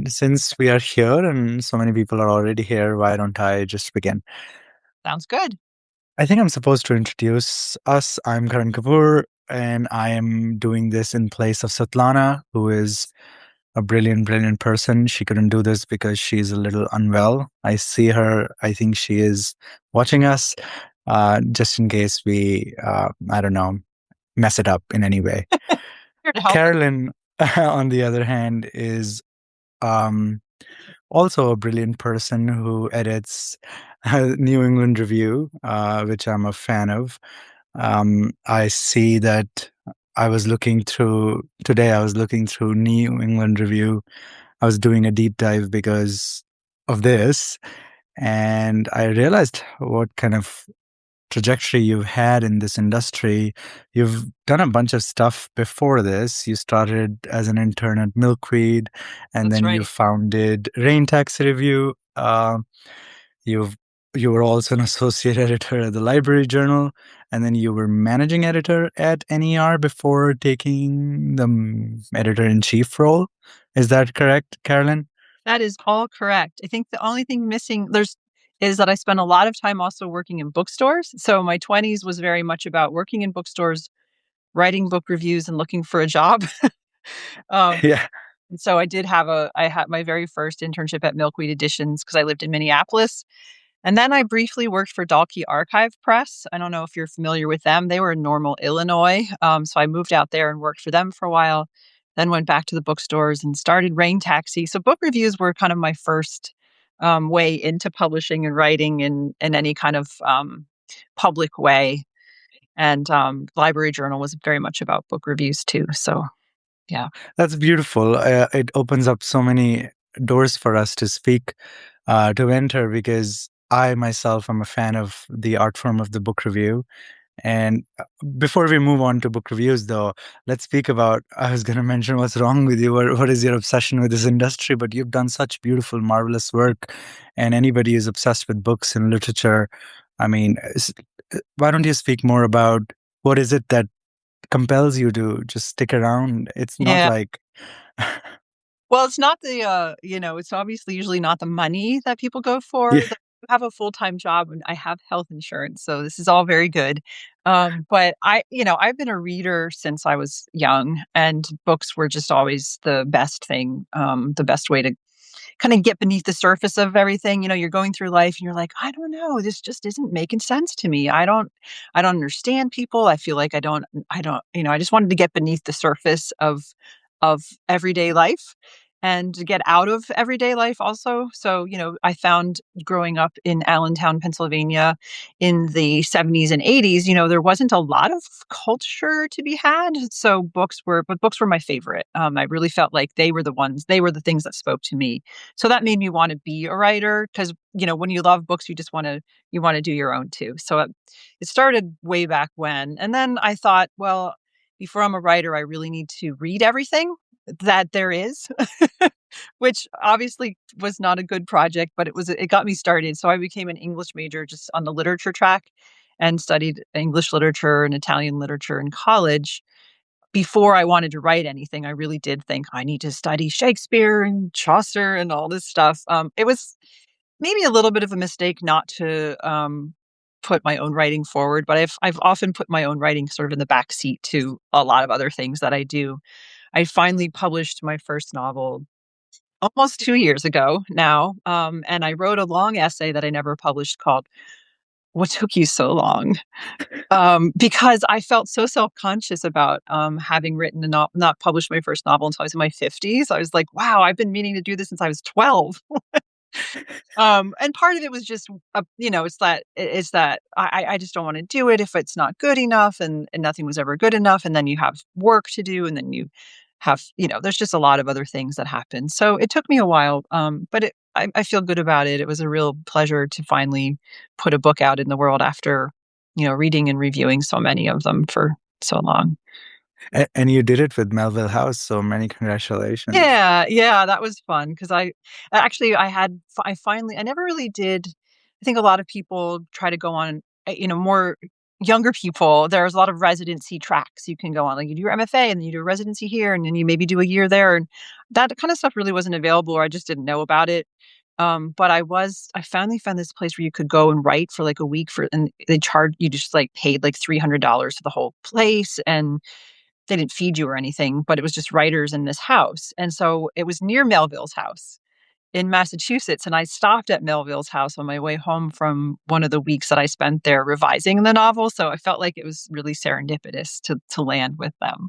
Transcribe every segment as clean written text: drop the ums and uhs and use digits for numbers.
And since we are here and so many people are already here, why don't I just begin? Sounds good. I think I'm supposed to introduce us. I'm Karan Kapoor, and I am doing this in place of Satlana, who is a brilliant, brilliant person. She couldn't do this because she's a little unwell. I see her. I think she is watching us, just in case we, I don't know, mess it up in any way. Here to help. Carolyn, on the other hand, is um, also a brilliant person who edits New England Review, which I'm a fan of. I see that I was looking through New England Review. I was doing a deep dive because of this, and I realized what kind of trajectory you've had in this industry. You've done a bunch of stuff before this. You started as an intern at Milkweed, and That's then you right. founded Rain Taxi Review. You've you were also an associate editor at the Library Journal, and then you were managing editor at NER before taking the editor in chief role. Is that correct, Carolyn? That is all correct. I think the only thing missing there's is that I spent a lot of time also working in bookstores. So my 20s was very much about working in bookstores, writing book reviews, and looking for a job. um, Yeah. and so I had my very first internship at Milkweed Editions because I lived in Minneapolis. And then I briefly worked for Dalkey Archive Press. I don't know if you're familiar with them. They were in Normal, Illinois. So I moved out there and worked for them for a while, then went back to the bookstores and started Rain Taxi. So book reviews were kind of my first way into publishing and writing in any kind of public way. And Library Journal was very much about book reviews too. So, yeah. That's beautiful. It opens up so many doors for us to speak, to enter, because I myself am a fan of the art form of the book review. And before we move on to book reviews, though, let's speak about. I was going to mention what's wrong with you. What is your obsession with this industry? But you've done such beautiful, marvelous work. And anybody who's obsessed with books and literature, I mean, why don't you speak more about what is it that compels you to just stick around? It's not Yeah. like, Well, it's not it's obviously usually not the money that people go for. yeah, I have a full-time job and I have health insurance, so this is all very good. But I've been a reader since I was young, and books were just always the best thing, the best way to kind of get beneath the surface of everything. You're going through life and you're like, I don't know, this just isn't making sense to me. I don't understand people. I feel like I just wanted to get beneath the surface of everyday life and to get out of everyday life also. So, I found growing up in Allentown, Pennsylvania in the 70s and 80s, there wasn't a lot of culture to be had. So books were my favorite. I really felt like they were the things that spoke to me. So that made me want to be a writer because, when you love books, you want to do your own too. So it started way back when. And then I thought, well, before I'm a writer, I really need to read everything that there is, which obviously was not a good project, but it got me started. So I became an English major just on the literature track and studied English literature and Italian literature in college. Before I wanted to write anything, I really did think I need to study Shakespeare and Chaucer and all this stuff. It was maybe a little bit of a mistake not to put my own writing forward, but I've often put my own writing sort of in the back seat to a lot of other things that I do. I finally published my first novel almost 2 years ago now, and I wrote a long essay that I never published called "What Took You So Long?" Because I felt so self-conscious about having written and not published my first novel until I was in my 50s. I was like, wow, I've been meaning to do this since I was 12. And part of it was just, it's that I just don't want to do it if it's not good enough, and nothing was ever good enough. And then you have work to do, and then you have, there's just a lot of other things that happen. So it took me a while, but I feel good about it. It was a real pleasure to finally put a book out in the world after, reading and reviewing so many of them for so long. and you did it with Melville House, so many congratulations. Yeah, yeah, that was fun because I finally I never really did. I think a lot of people try to go on, more younger people, there's a lot of residency tracks you can go on. Like, you do your MFA and then you do a residency here and then you maybe do a year there, and that kind of stuff really wasn't available, or I just didn't know about it. But I finally found this place where you could go and write for like a week and they charge you just like paid like $300 for the whole place. And they didn't feed you or anything, but it was just writers in this house. And so it was near Melville's house in Massachusetts. And I stopped at Melville's house on my way home from one of the weeks that I spent there revising the novel. So I felt like it was really serendipitous to land with them.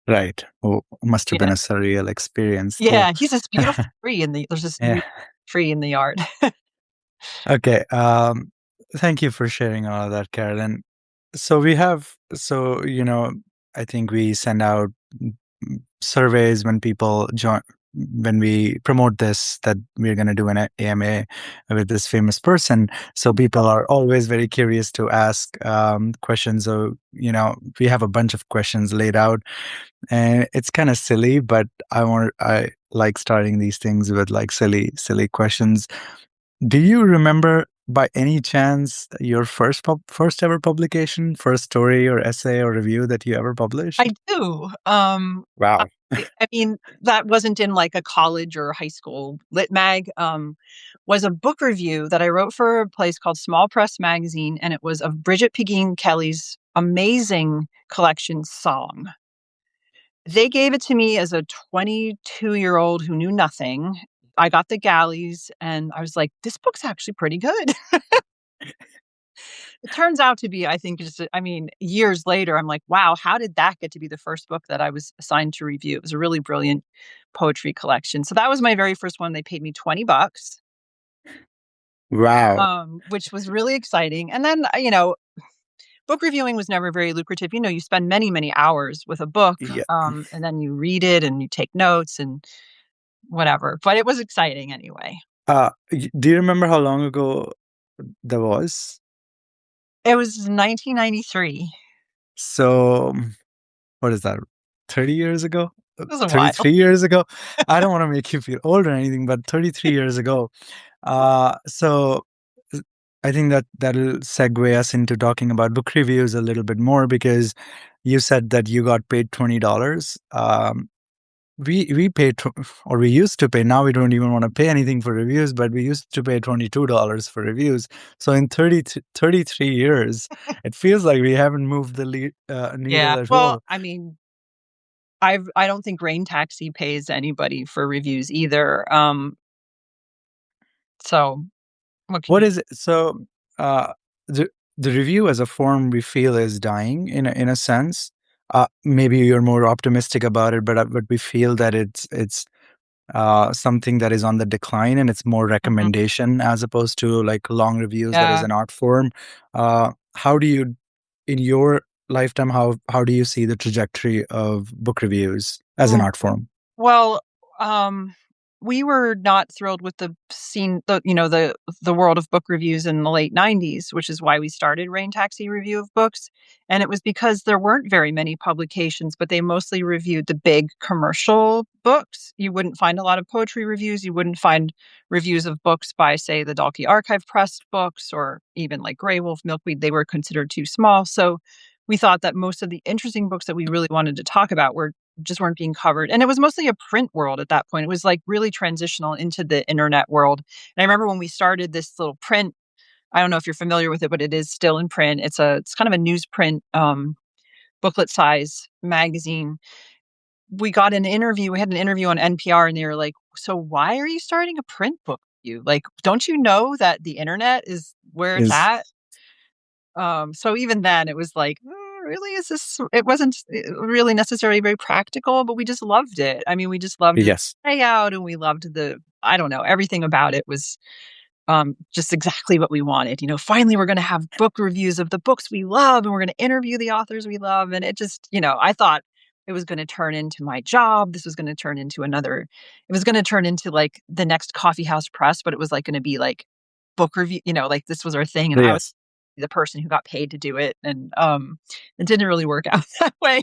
Right. Oh, must have been Yeah. a surreal experience too. Yeah. He's this beautiful tree there's this Yeah. beautiful tree in the yard. Okay. Thank you for sharing all of that, Carolyn. So we have, so, I think we send out surveys when people join, when we promote this, that we're going to do an AMA with this famous person. So people are always very curious to ask questions. So, we have a bunch of questions laid out, and it's kind of silly, but I like starting these things with like silly questions. Do you remember by any chance your first ever publication, first story or essay or review that you ever I published? do. I Wow. I mean, that wasn't in like a college or high school lit mag. Was a book review that I wrote for a place called Small Press Magazine, and it was of Bridget Pegeen Kelly's amazing collection Song. They gave it to me as a 22-year-old who knew nothing. I got the galleys, and I was like, "This book's actually pretty good." It turns out to be, I think, just I mean, years later, I'm like, "Wow, how did that get to be the first book that I was assigned to review?" It was a really brilliant poetry collection. So that was my very first one. They paid me 20 bucks, Wow. which was really exciting. And then, book reviewing was never very lucrative. You spend many, many hours with a book, Yeah. and then you read it and you take notes and whatever. But it was exciting anyway. Do you remember how long ago that was? It was 1993. So, what is that? 30 years ago? It was a while. 33 years ago? I don't want to make you feel old or anything, but 33 years ago. So uh, I think that that'll segue us into talking about book reviews a little bit more, because you said that you got paid $20. We pay or we used to pay. Now we don't even want to pay anything for reviews, but we used to pay $22 for reviews. So in 33 years, it feels like we haven't moved the Yeah. needle at Well, all. I mean, I don't think Rain Taxi pays anybody for reviews either. So what can What you is it? So uh, the the review as a form we feel is dying in a sense. Maybe you're more optimistic about it, but we feel that it's something that is on the decline, and it's more Mhm. recommendation as opposed to like long reviews that is Yeah. an art form. How do you, in your lifetime, how do you see the trajectory of book reviews as an Mm. art form? Well, um, we were not thrilled with the scene, the world of book reviews in the late '90s, which is why we started Rain Taxi Review of Books. And it was because there weren't very many publications, but they mostly reviewed the big commercial books. You wouldn't find a lot of poetry reviews. You wouldn't find reviews of books by, say, the Dalkey Archive Press books, or even like Grey Wolf, Milkweed. They were considered too small. So we thought that most of the interesting books that we really wanted to talk about were just weren't being covered. And it was mostly a print world at that point. It was like really transitional into the internet world. And I remember when we started this little print, I don't know if you're familiar with it, but it is still in print. It's kind of a newsprint, booklet size magazine. We had an interview on NPR, and they were like, "So why are you starting a print book review? Like, don't you know that the internet is where it's Is at?" So even then it was like, really, is this it wasn't really necessarily very practical, but we just loved it. I mean, we just loved the yes, layout, and we loved I don't know, everything about it was just exactly what we wanted. Finally we're going to have book reviews of the books we love, and we're going to interview the authors we love. And it just, I thought it was going to turn into my job. This was going to turn into it was going to turn into like the next coffee house press, but it was like going to be like book review, like this was our thing. And I was yes, the person who got paid to do it. And it didn't really work out that way.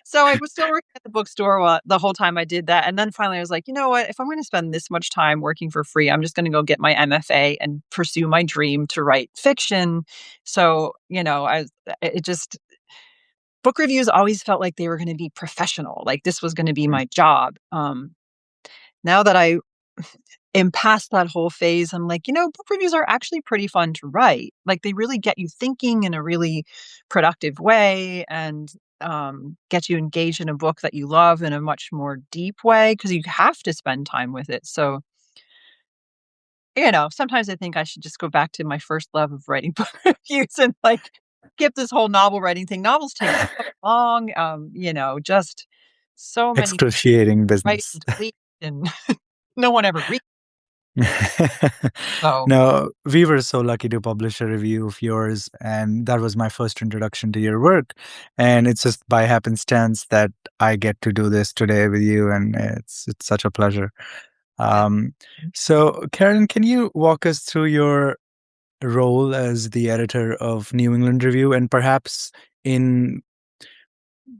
So I was still working at the bookstore the whole time I did that. And then finally I was like, you know what? If I'm going to spend this much time working for free, I'm just going to go get my MFA and pursue my dream to write fiction. So, it just book reviews always felt like they were going to be professional, like this was going to be Mm. my job. Now that I am past that whole phase, I'm like, book reviews are actually pretty fun to write. Like they really get you thinking in a really productive way and get you engaged in a book that you love in a much more deep way because you have to spend time with it. So, sometimes I think I should just go back to my first love of writing book reviews and like skip this whole novel writing thing. Novels take so long, just so many Excruciating write business. and delete and no one ever reads. So, No, we were so lucky to publish a review of yours, and that was my first introduction to your work. And it's just by happenstance that I get to do this today with you, and it's such a pleasure. yeah. Um, so, Karen, can you walk us through your role as the editor of New England Review, and in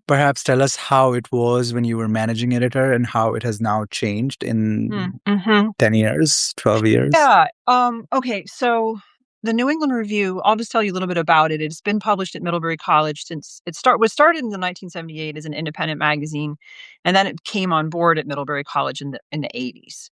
perhaps tell us how it was when you were managing editor and how it has now changed in Mhm. 10 years, 12 years? Yeah, okay, so the New England Review, I'll just tell you a little bit about it. It's been published at Middlebury College since was started in the 1978 as an independent magazine, and then it came on board at Middlebury College in the 80s.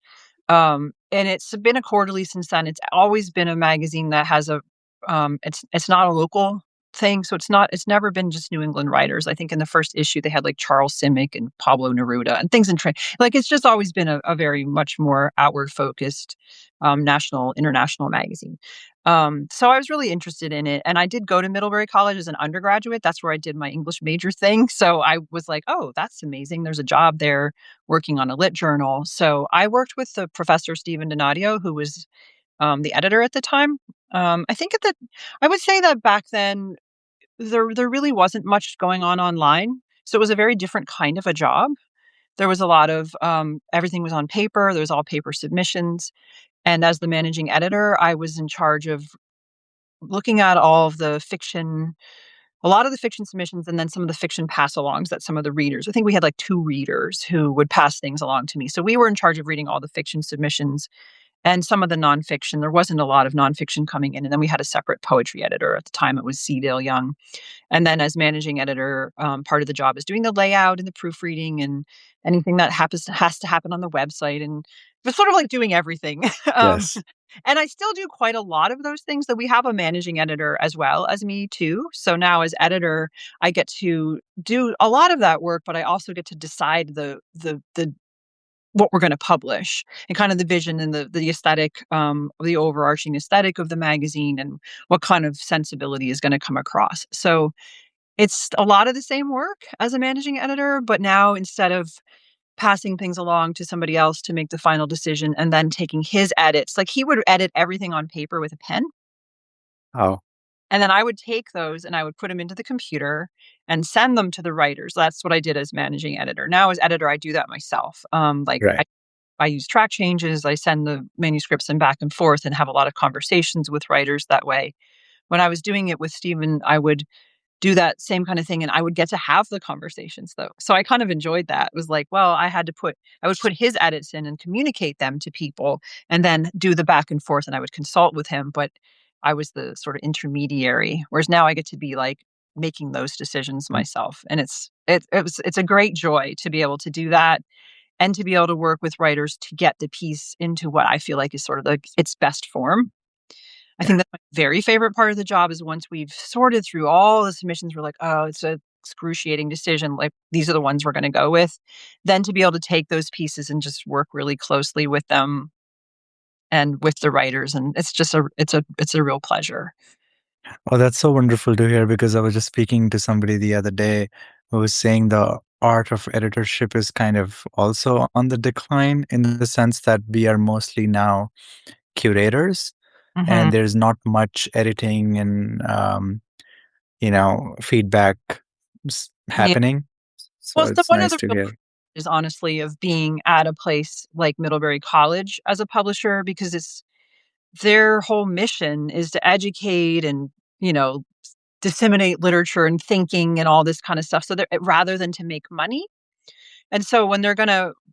And it's been a quarterly since then. It's always been a magazine that has it's not a local thing, so it's never been just New England writers. I think in the first issue they had like Charles Simic and Pablo Neruda and things in train. Like it's just always been a very much more outward focused national international magazine. So I was really interested in it, and I did go to Middlebury College as an undergraduate. That's where I did my English major thing. So I was like, "Oh, that's amazing! There's a job there working on a lit journal." So I worked with the professor Stephen Donadio, who was the editor at the time. I think I would say that back then there really wasn't much going on online, so it was a very different kind of a job. There was a lot of everything was on paper. There was all paper submissions, and as the managing editor, I was in charge of looking at all of the fiction, a lot of the fiction submissions, and then some of the fiction pass alongs that some of the readers, I think we had like two readers who would pass things along to me. So we were in charge of reading all the fiction submissions and some of the nonfiction. There wasn't a lot of nonfiction coming in. And then we had a separate poetry editor. At the time, it was C. Dale Young. And then as managing editor, part of the job is doing the layout and the proofreading and anything that has to happen on the website. And it's sort of like doing everything. um, Yes. and I still do quite a lot of those things. That we have a managing editor as well as me too. So now as editor, I get to do a lot of that work, but I also get to decide the what we're going to publish and kind of the vision and the aesthetic, the overarching aesthetic of the magazine and what kind of sensibility is going to come across. So it's a lot of the same work as a managing editor, but now instead of passing things along to somebody else to make the final decision and then taking his edits, like he would edit everything on paper with a pen. Oh, And then I would take those and I would put them into the computer and send them to the writers. That's what I did as managing editor. Now as editor, I do that myself. right. I use track changes. I send the manuscripts and back and forth and have a lot of conversations with writers that way. When I was doing it with Stephen, I would do that same kind of thing and I would get to have the conversations though. So I kind of enjoyed that. It was like, well, I would put his edits in and communicate them to people and then do the back and forth and I would consult with him, but I was the sort of intermediary. Whereas now I get to be like making those decisions Mm. myself. And it's a great joy to be able to do that and to be able to work with writers to get the piece into what I feel like is sort of its best form. I Yeah. think that's my very favorite part of the job is once we've sorted through all the submissions, we're like, "Oh, it's a excruciating decision, like, these are the ones we're gonna go with." Then to be able to take those pieces and just work really closely with them and with the writers, and it's a real pleasure. Oh, that's so wonderful to hear because I was just speaking to somebody the other day who was saying the art of editorship is kind of also on the decline in the sense that we are mostly now curators Mhm. and there's not much editing and feedback Yeah. happening. So Well, so it's one of nice the to real hear. is honestly of being at a place like Middlebury College as a publisher because it's their whole mission is to educate and, you know, disseminate literature and thinking and all this kind of stuff. So they're rather than to make money. And so when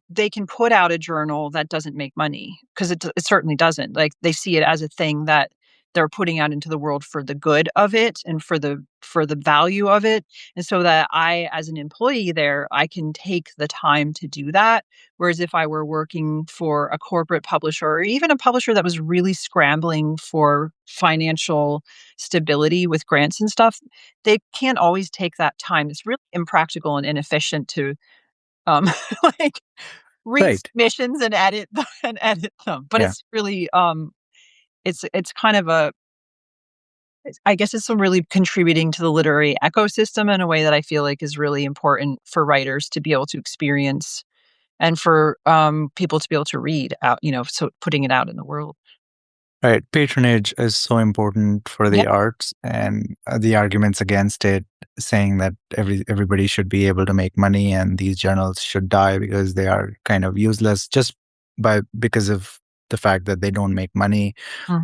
they can put out a journal that doesn't make money because it certainly doesn't. Like they see it as a thing that they're putting out into the world for the good of it and for the value of it, and so that I, as an employee there, I can take the time to do that. Whereas if I were working for a corporate publisher or even a publisher that was really scrambling for financial stability with grants and stuff, they can't always take that time. It's really impractical and inefficient to um like read Right. submissions and edit and edit them. But Yeah. it's really it's kind of a I guess it's some really contributing to the literary ecosystem in a way that I feel like is really important for writers to be able to experience and for people to be able to read out, so putting it out in the world. Right. Patronage is so important for Yeah. the arts, and the arguments against it, saying that everybody should be able to make money and these journals should die because they are kind of useless just because of the fact that they don't make money.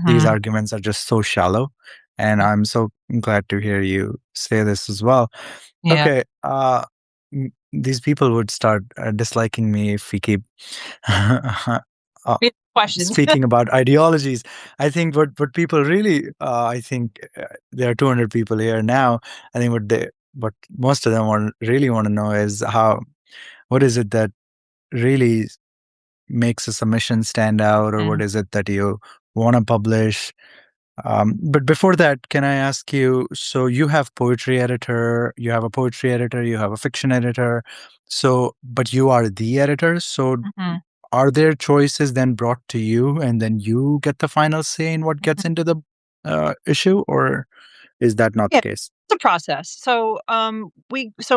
These Mhm. arguments are just so shallow, and I'm so glad to hear you say this as well. Yeah. Okay, these people would start disliking me if we keep uh, Good questions. speaking about ideologies. I think what people really, I think there are 200 people here now. I think what most of them really want to know is what is it that really makes a submission stand out, or what Mm, is it that you want to publish? But before that, can I ask you? So you have poetry editor, you have a poetry editor, you have a fiction editor. So, but you are the editor. So, mhm, are there choices then brought to you, and then you get the final say in what mhm. gets into the issue, or is that not the Yeah, case? it's a process. So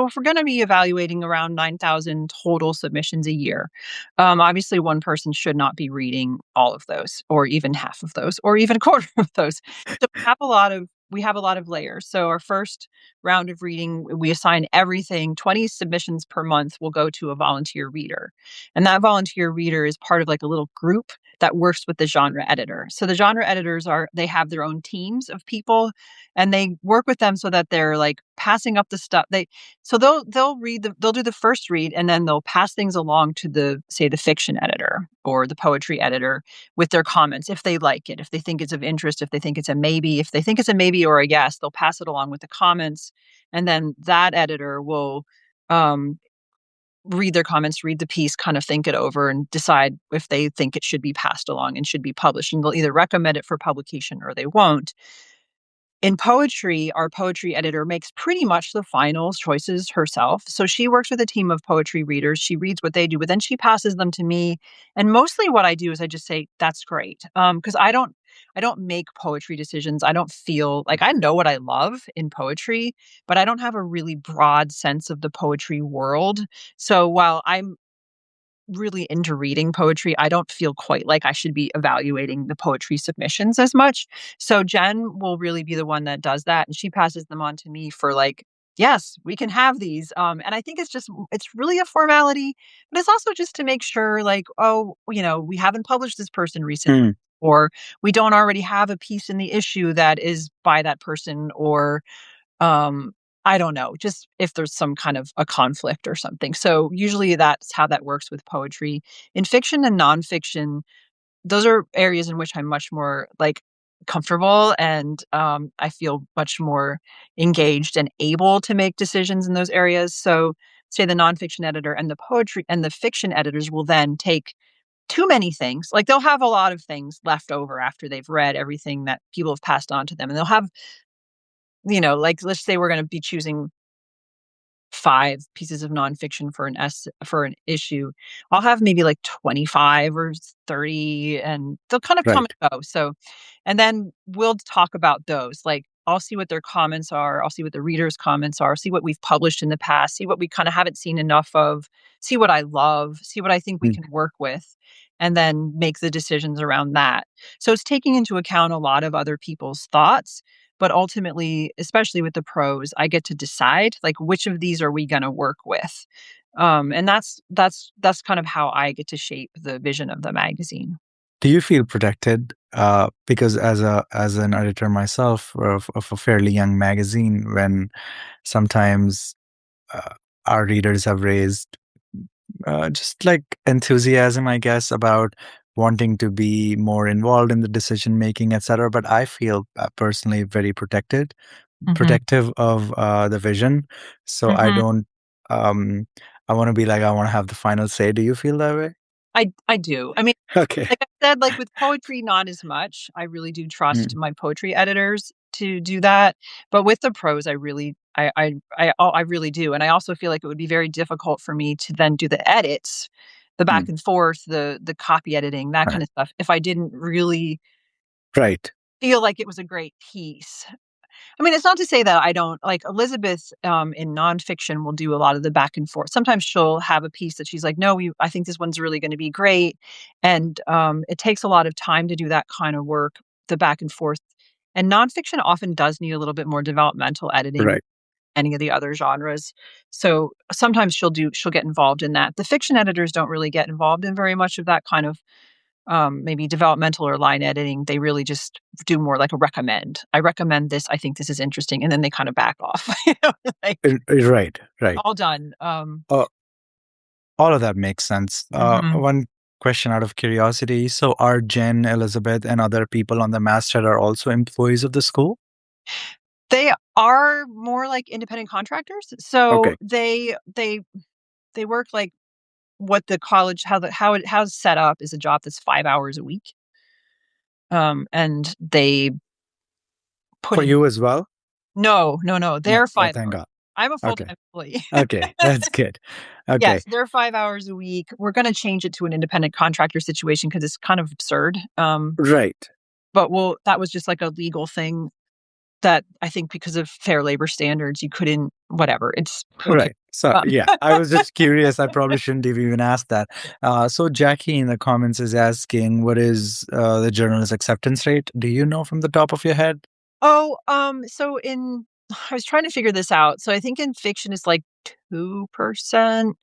if we're gonna be evaluating around 9,000 total submissions a year, obviously one person should not be reading all of those or even half of those or even a quarter of those. So we have a lot of layers. So our first round of reading, we assign everything. 20 submissions per month will go to a volunteer reader. And that volunteer reader is part of like a little group that works with the genre editor. So the genre editors they have their own teams of people and they work with them so that they're like passing up the stuff they'll do the first read and then they'll pass things along to the fiction editor or the poetry editor with their comments if they like it, if they think it's of interest, if they think it's a maybe, if they think it's a maybe or a yes, they'll pass it along with the comments, and then that editor will um read their comments, read the piece, kind of think it over and decide if they think it should be passed along and should be published, and they'll either recommend it for publication or they won't. In poetry, our poetry editor makes pretty much the final choices herself. So she works with a team of poetry readers. She reads what they do, but then she passes them to me. And mostly what I do is I just say, that's great. Because I don't make poetry decisions. I don't feel like I know what I love in poetry, but I don't have a really broad sense of the poetry world. So while I'm really into reading poetry, I don't feel quite like I should be evaluating the poetry submissions as much. So Jen will really be the one that does that, and she passes them on to me for like, yes, we can have these. And I think it's really a formality, but it's also just to make sure, like, oh, we haven't published this person recently, Hmm. or we don't already have a piece in the issue that is by that person, or um, I don't know, just if there's some kind of a conflict or something. So usually that's how that works with poetry. In fiction and nonfiction, those are areas in which I'm much more like comfortable and I feel much more engaged and able to make decisions in those areas. So say the nonfiction editor and the poetry and the fiction editors will then take too many things. Like they'll have a lot of things left over after they've read everything that people have passed on to them. And they'll have, like let's say we're going to be choosing 5 pieces of nonfiction for an issue. I'll have maybe like 25 or 30, and they'll kind of come Right. and go. So and then we'll talk about those. Like, I'll see what their comments are, I'll see what the readers' comments are, see what we've published in the past, see what we kinda haven't seen enough of, see what I love, see what I think we Mm. can work with, and then make the decisions around that. So it's taking into account a lot of other people's thoughts, but ultimately, especially with the pros, I get to decide, like, which of these are we gonna work with? And that's kind of how I get to shape the vision of the magazine. Do you feel protected? Because as an editor myself of a fairly young magazine, when sometimes uh, our readers have raised just like enthusiasm, I guess, about wanting to be more involved in the decision making, etc. But I feel personally very Mhm. protective of the vision. So I Mhm. don't. Um, I want to be like I want to have the final say. Do you feel that way? I do. I mean, Okay. like I said, like with poetry, not as much. I really do trust Mm, my poetry editors to do that. But with the prose, I really, I really do. And I also feel like it would be very difficult for me to then do the edits, the back mm, and forth, the copy editing, that kind right. of stuff, if I didn't really Right. feel like it was a great piece. I mean, it's not to say that I don't like Elizabeth, in nonfiction will do a lot of the back and forth. Sometimes she'll have a piece that she's like, "No, I think this one's really gonna be great." And, it takes a lot of time to do that kind of work, the back and forth. And nonfiction often does need a little bit more developmental editing, Right. any of the other genres. So, sometimes she'll get involved in that. The fiction editors don't really get involved in very much of that kind of maybe developmental or line editing. They really just do more like a recommend. I recommend this. I think this is interesting, and then they kind of back off. Like Right. Right. all done. Uh, all of that makes sense. Mhm. One question out of curiosity. So are Jen, Elizabeth, and other people on the masthead are also employees of the school? They are more like independent contractors, so Okay. they work like what the college how's set up is a job that's 5 hours a week, and they put For in you as well? no, no, no, No. they're Oh, 5 thank hours. God. I'm a Okay. full-time employee. Okay. That's good. Okay. Yes, they're 5 hours a week. We're gonna change it to an independent contractor situation because it's kind of absurd, Right. but that was just like a legal thing that I think because of fair labor standards, you couldn't whatever, it's who cares? Right. So, Um, yeah, I was just curious. I probably shouldn't have even asked that. So, Jackie in the comments is asking, what is the journalist acceptance rate? Do you know from the top of your head? oh, so in I was trying to figure this out. So I think in fiction it's like 2%,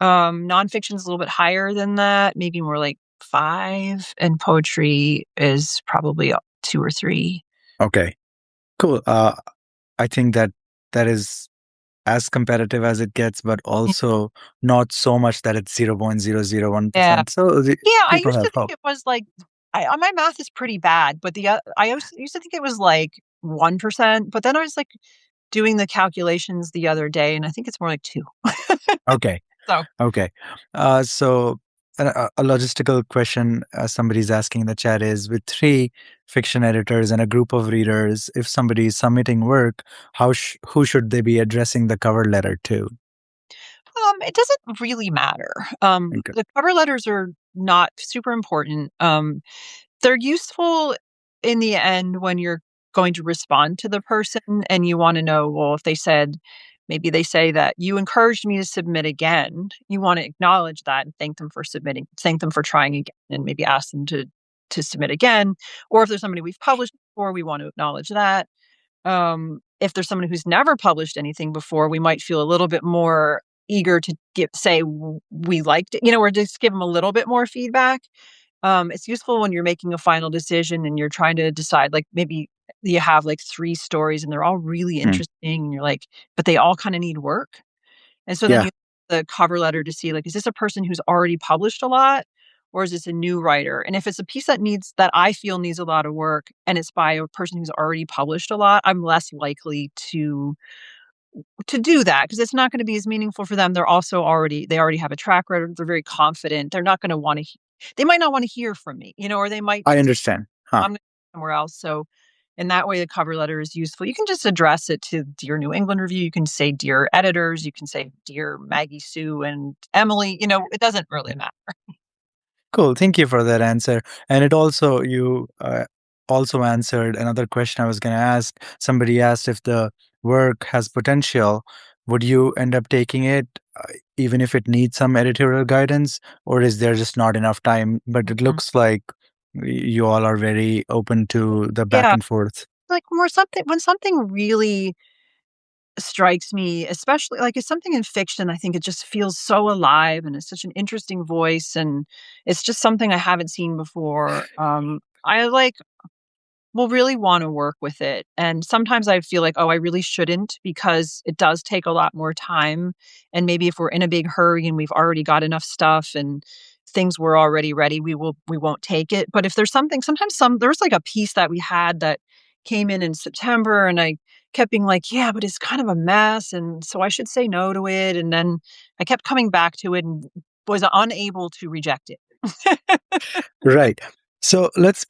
nonfiction is a little bit higher than that, maybe more like 5, and poetry is probably 2 or 3. Okay. Cool. I think that that is as competitive as it gets, but also not so much that it's Yeah. 0.001%. So the Yeah, I people used have to think hope. it was like my math is pretty bad, but I used to think it was like 1%, but then I was like doing the calculations the other day, and I think it's more like 2. Okay. So, Okay. So a logistical question somebody's asking in the chat is with three fiction editors and a group of readers, if somebody is submitting work, who should they be addressing the cover letter to? it doesn't really matter. Okay. The cover letters are not super important. They're useful in the end when you're going to respond to the person and you wanna know, well, if they said maybe they say that, "You encouraged me to submit again." You wanna acknowledge that and thank them for trying again, and maybe ask them to submit again. Or if there's somebody we've published before, we want to acknowledge that. If there's someone who's never published anything before, we might feel a little bit more eager to we liked it, or just give them a little bit more feedback. It's useful when you're making a final decision and you're trying to decide, like maybe you have like 3 stories and they're all really Hmm. interesting, and you're like, but they all kind of need work. And so then Yeah, you the cover letter to see like, is this a person who's already published a lot, or is this a new writer? And if it's a piece that I feel needs a lot of work and it's by a person who's already published a lot, I'm less likely to do that because it's not going to be as meaningful for them. They already have a track record. They're very confident. They're not going to want to. They might not want to hear from me, or they might I just understand. Huh. I'm going somewhere else. So in that way, the cover letter is useful. You can just address it to Dear New England Review. You can say Dear Editors. You can say Dear Maggie Sue and Emily. It doesn't really matter. Cool. Thank you for that answer. And it also, you also answered another question I was going to ask. Somebody asked if the work has potential, would you end up taking it, even if it needs some editorial guidance, or is there just not enough time? But it Mhm. looks like you all are very open to the back Yeah, and forth. like more something when something really strikes me, especially like it's something in fiction, I think it just feels so alive and it's such an interesting voice and it's just something I haven't seen before. I like will really want to work with it. And sometimes I feel like, oh, I really shouldn't because it does take a lot more time. And maybe if we're in a big hurry and we've already got enough stuff and things were already ready, we won't take it. But if there's something, sometimes there's like a piece that we had that came in September, and I kept being like, yeah, but it's kind of a mess, and so I should say no to it. And then I kept coming back to it and was unable to reject it. Right. So let's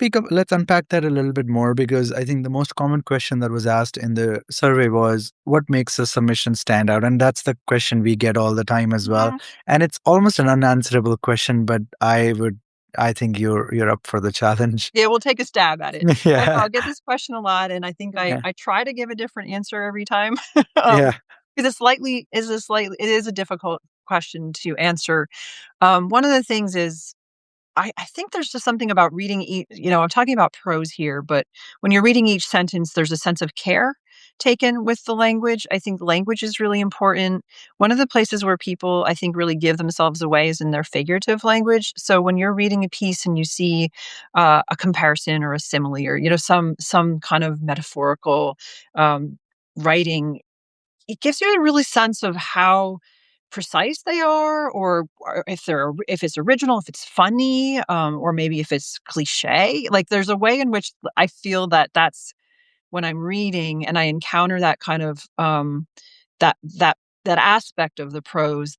unpack that a little bit more because I think the most common question that was asked in the survey was what makes a submission stand out? And that's the question we get all the time as well. Mhm. And it's almost an unanswerable question, but I think you're up for the challenge. Yeah, we'll take a stab at it. I know Yeah. I get this question a lot, and I think Yeah. I try to give a different answer every time, Yeah. 'cause it is a difficult question to answer. One of the things is I think there's just something about reading I'm talking about prose here, but when you're reading each sentence, there's a sense of care taken with the language. I think language is really important. One of the places where people, I think, really give themselves away is in their figurative language. So when you're reading a piece and you see a comparison or a simile or some kind of metaphorical um, writing, it gives you a really sense of how precise they are, or if it's original, if it's funny, or maybe if it's cliche. Like there's a way in which I feel that that's when I'm reading and I encounter that kind of that that that aspect of the prose,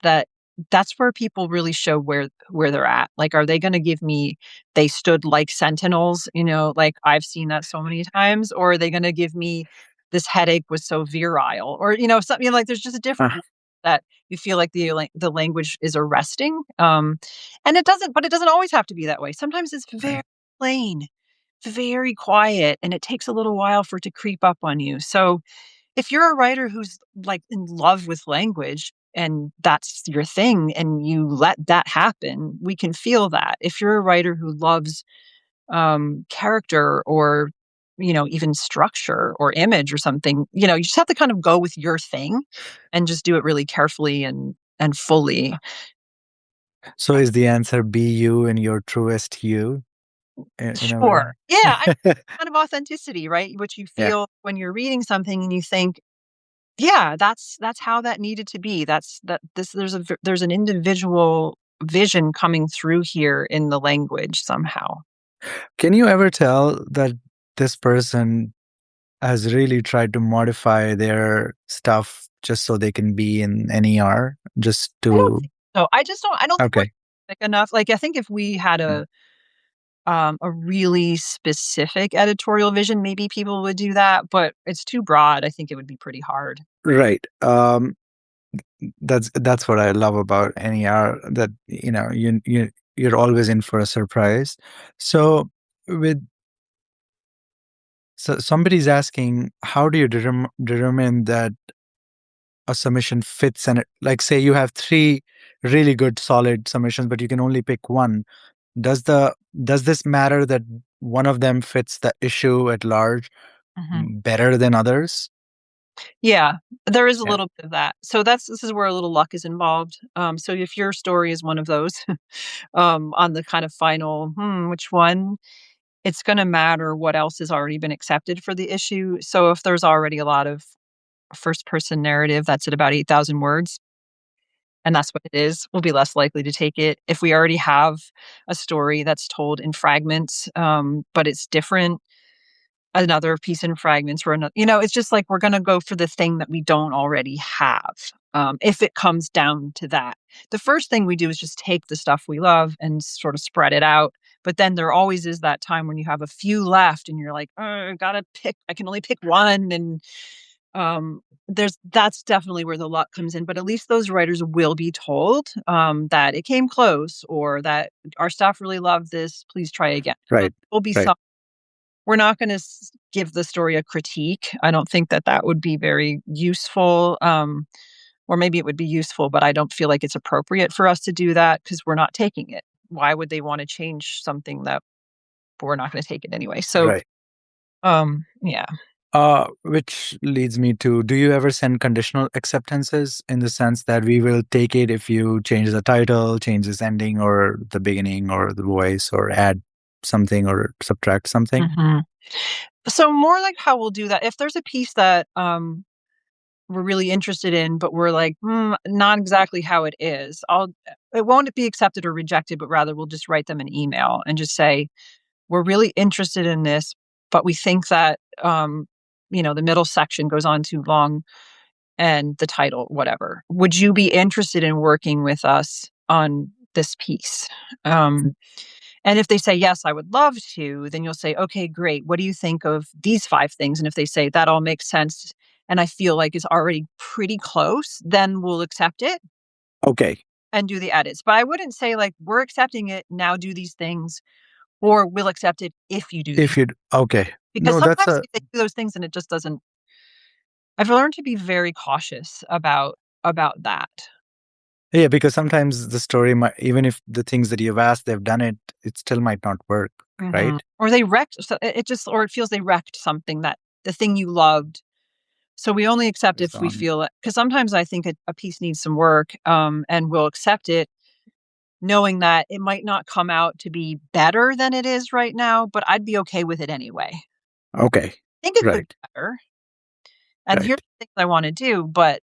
that's where people really show where they're at. Like, are they going to give me they stood like sentinels, like I've seen that so many times, or are they going to give me this headache was so virile, or something like there's just a different Uh, way that you feel like the language is arresting. And it doesn't always have to be that way. Sometimes it's very plain, very quiet, and it takes a little while for it to creep up on you. So if you're a writer who's like in love with language and that's your thing and you let that happen, we can feel that. If you're a writer who loves character or even structure or image or something, you just have to kind of go with your thing and just do it really carefully and fully. so is the answer be you in your truest you in a way? Sure. Yeah, kind of authenticity, right? What you Yeah. feel when you're reading something and you think, yeah, that's how that needed to be. That's that this there's an individual vision coming through here in the language somehow. Can you ever tell that this person has really tried to modify their stuff just so they can be in NER? Just I don't to think so. I don't think we're okay. specific enough. Like, I think if we had Mm. a really specific editorial vision, maybe people would do that, but it's too broad. I think it would be pretty hard. Right. That's what I love about NER, that you're always in for a surprise. So with so somebody's asking, how do you determine that a submission fits, and like say you have three really good solid submissions but you can only pick one, does this matter that one of them fits the issue at large Mhm. better than others? Yeah, there is a Yeah. little bit of that. So this is where a little luck is involved. So if your story is one of those, on the kind of final, which one? It's gonna matter what else has already been accepted for the issue. So if there's already a lot of first person narrative that's at about 8,000 words, and that's what it is, we'll be less likely to take it. If we already have a story that's told in fragments, but it's different, another piece in fragments or another, it's just like we're gonna go for the thing that we don't already have, if it comes down to that. The first thing we do is just take the stuff we love and sort of spread it out, but then there always is that time when you have a few left and you're like, gotta pick, I can only pick one, and that's definitely where the luck comes in, but at least those writers will be told, that it came close or that our staff really loved this, please try again. So Right. there'll be Right. some. We're not gonna give the story a critique. I don't think that that would be very useful, or maybe it would be useful, but I don't feel like it's appropriate for us to do that because 'cause we're not taking it. Why would they wanna change something that we're not gonna take it anyway? So, Right. yeah. Which leads me to, do you ever send conditional acceptances in the sense that we will take it if you change the title, change this ending or the beginning or the voice, or add something or subtract something? Mhm. So more like how we'll do that, if there's a piece that, we're really interested in, but we're like, not exactly how it is. It won't be accepted or rejected, but rather we'll just write them an email and just say, we're really interested in this, but we think that, the middle section goes on too long and the title, whatever. Would you be interested in working with us on this piece? Um, and if they say, yes, I would love to, then you'll say, okay, great. What do you think of these 5 things? And if they say that all makes sense and I feel like it's already pretty close, then we'll accept it Okay. and do the edits. But I wouldn't say, like, we're accepting it, now do these things, or we'll accept it if you do these. If you'd okay. Because No, that's sometimes a if they do those things and it just doesn't. I've learned to be very cautious about that. yeah, because sometimes the story might, even if the things that you've asked, they've done it, it still might not work, Mhm. right? Or they wrecked it just, or it feels they wrecked something, that the thing you loved. So we only accept It's if we on. feel it, because sometimes I think a piece needs some work, and we'll accept it knowing that it might not come out to be better than it is right now, but I'd be okay with it anyway. Okay. I think it could Right. be better, and here's Right. the things I wanna do, but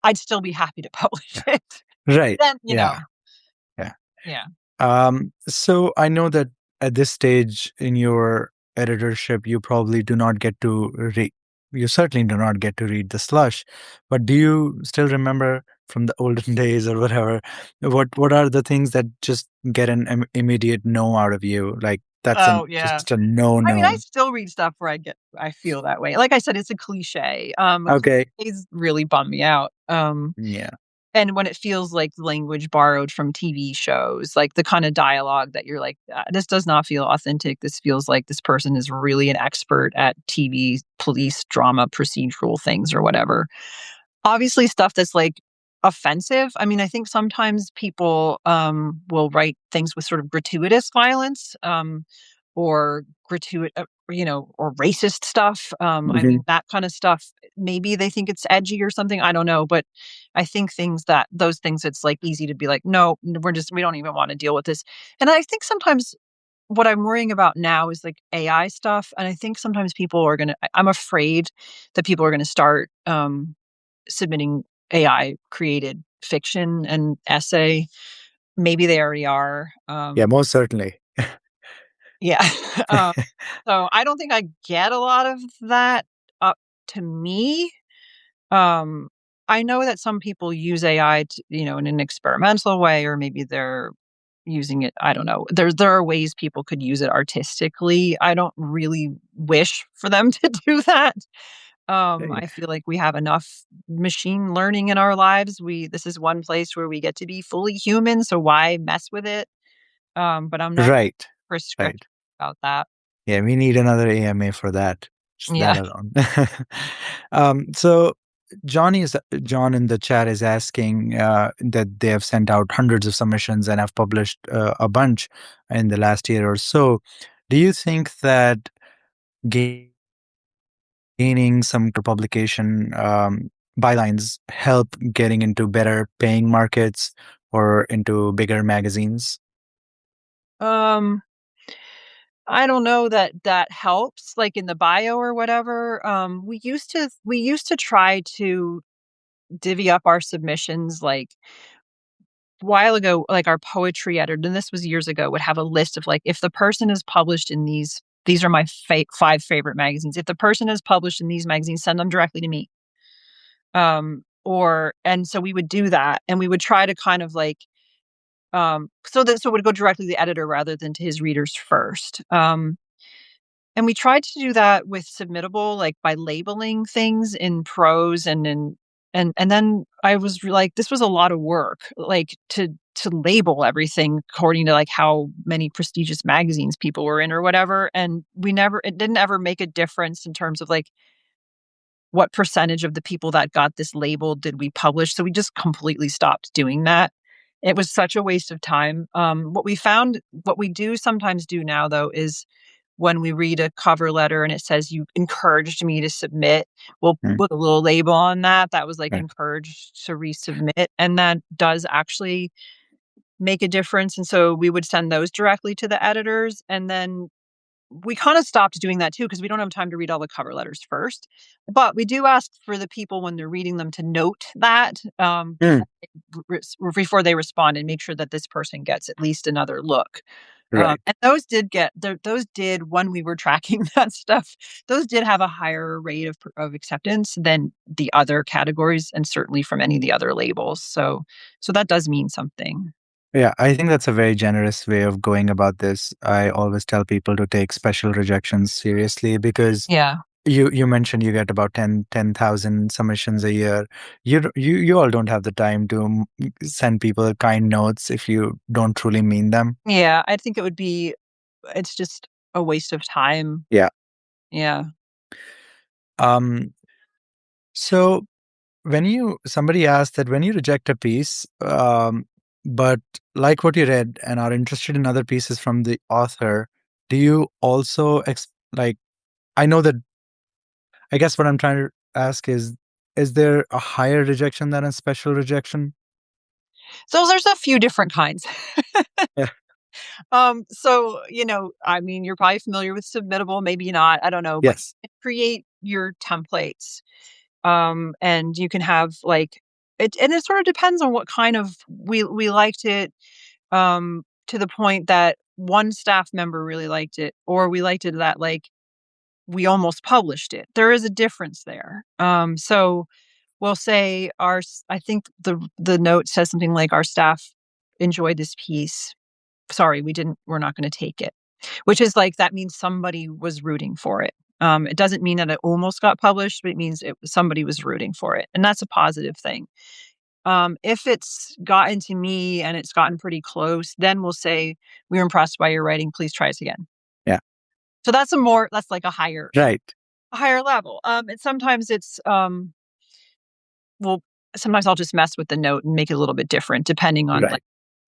I'd still be happy to publish Yeah. it. Right. Then, Yeah. Yeah. yeah. So I know that at this stage in your editorship, you probably do not get to read. You certainly do not get to read the slush, but do you still remember from the olden days or whatever? What are the things that just get an immediate no out of you? Like that's an Oh, yeah. just a no I mean, I no. still read stuff where I feel that way. Like I said, it's a cliche. Okay. Cliches really bum me out. Yeah. And when it feels like language borrowed from TV shows, like the kind of dialogue that you're like, this does not feel authentic. This feels like this person is really an expert at TV, police drama, procedural things or whatever. Obviously, stuff that's, like, offensive. I mean, I think sometimes people, will write things with sort of gratuitous violence, or or racist stuff. I Hmm. mean, that kinda stuff, maybe they think it's edgy or something, I don't know, but I think those things, it's, like, easy to be like, "No, we don't even wanna deal with this." And I think sometimes what I'm worrying about now is, like, AI stuff, and I think sometimes people are I'm afraid that people are gonna start, submitting AI created fiction and essay. Maybe they already are. Yeah, most certainly. Yeah. um, so I don't think I get a lot of that up to me. Um, I know that some people use AI in an experimental way, or maybe they're using it. I don't know. There are ways people could use it artistically. I don't really wish for them to do that. I feel like we have enough machine learning in our lives. This is one place where we get to be fully human, so why mess with it? But I'm not Right. prescriptive Right. about that. Yeah, we need another AMA for that. Just that Yeah. alone. So John in the chat is asking that they have sent out hundreds of submissions and have published a bunch in the last year or so. Do you think that gaining some publication bylines help getting into better paying markets or into bigger magazines? Um, I don't know that that helps, like, in the bio or whatever. We used to try to divvy up our submissions, like, a while ago, like, our poetry editor, and this was years ago, would have a list of, like, if the person is published in these are my 5 favorite magazines. If the person is published in these magazines, send them directly to me. Or and so we would do that, and we would try to kind of, like, so it would go directly to the editor rather than to his readers first. And we tried to do that with Submittable, like, by labeling things in prose and then I was like, this was a lot of work, like, to label everything according to, like, how many prestigious magazines people were in or whatever, and it didn't ever make a difference in terms of, like, what percentage of the people that got this label did we publish, so we just completely stopped doing that. It was such a waste of time. What we do sometimes do now, though, is when we read a cover letter and it says, "You encouraged me to submit," we'll Mm, put a little label on that, that was, like, right. encouraged to resubmit, and that does actually make a difference, and so we would send those directly to the editors, and then we kind of stopped doing that too because we don't have time to read all the cover letters first. But we do ask for the people when they're reading them to note that Mm, before they respond and make sure that this person gets at least another look. right. And those did those did when we were tracking that stuff. Those did have a higher rate of acceptance than the other categories, and certainly from any of the other labels. So that does mean something. Yeah, I think that's a very generous way of going about this. I always tell people to take special rejections seriously because Yeah. you mentioned you get about 10,000 submissions a year. You all don't have the time to send people kind notes if you don't truly mean them. Yeah, I think it's just a waste of time. Yeah. Yeah. Um, so when you somebody asked that when you reject a piece, but like what you read and are interested in other pieces from the author, do you also like I know that I guess what I'm trying to ask is there a higher rejection than a special rejection? So there's a few different kinds. Yeah. So, I mean, you're probably familiar with Submittable, maybe not, I don't know, but Yes. you can create your templates. And you can have like it and it sort of depends on what kind of we liked it, to the point that one staff member really liked it, or we liked it that like we almost published it. There is a difference there. So we'll say I think the note says something like our staff enjoyed this piece. Sorry, we're not going to take it. Which is like that means somebody was rooting for it. It doesn't mean that it almost got published, but it means somebody was rooting for it, and that's a positive thing. If it's gotten to me and it's gotten pretty close, then we'll say we were impressed by your writing. Please try us again. Yeah. So that's like Right. a higher level. And well, sometimes I'll just mess with the note and make it a little bit different depending on Right.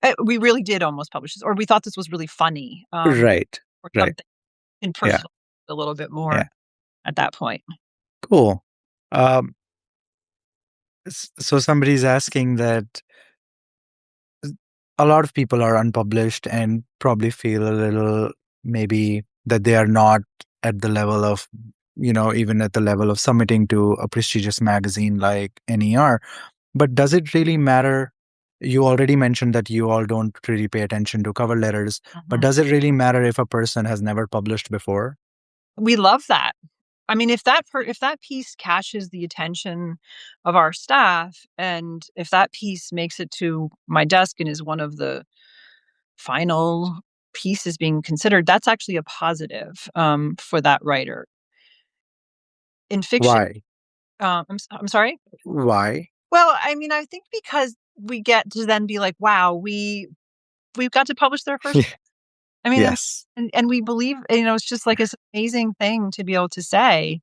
like we really did almost publish this, or we thought this was really funny, Right. or Right. something, and Yeah. personal a little bit Yeah. more at that point. Cool. Um, so somebody's asking that a lot of people are unpublished and probably feel a little maybe that they are not at the level of, even at the level of submitting to a prestigious magazine like NER. But does it really matter? You already mentioned that you all don't really pay attention to cover letters, but Mhm. does it really matter if a person has never published before? We love that. I mean, if that piece catches the attention of our staff, and if that piece makes it to my desk and is one of the final pieces being considered, that's actually a positive, for that writer. In fiction, Why? I'm sorry? Why? Well, I mean, I think because we get to then be like, "Wow, we've got to publish their first." I mean, Yes. and we believe, it's just like this amazing thing to be able to say.